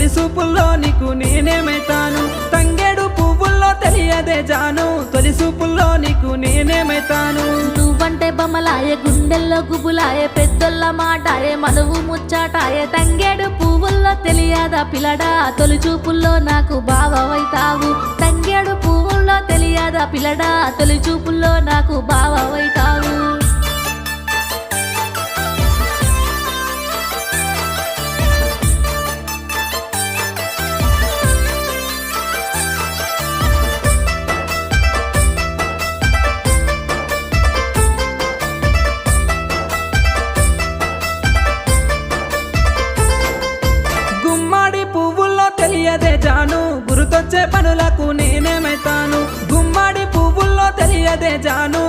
తొలి చూపుల్లో నీకు నేనేమైతాను తంగేడు పువ్వుల్లో తెలియదే జాను తొలి చూపుల్లో నీకు నేనేమైతాను నువ్వంటే బొమ్మలాయే గుండెల్లో గుబులాయే పెద్దోళ్ళ మాటాయే మనువు ముచ్చాటాయే తంగేడు పువ్వుల్లో తెలియదా పిల్లడా తొలి చూపుల్లో నాకు బావవైతావు తంగేడు పువ్వుల్లో తెలియదా పిల్లడా తొలి చూపుల్లో నాకు బావవైతావు గుమ్మడి పువ్వుల్లో తెలియదే జాను గుర్తొచ్చే పనులకు నేనేమైతాను గుమ్మడి పువ్వుల్లో తెలియదే జాను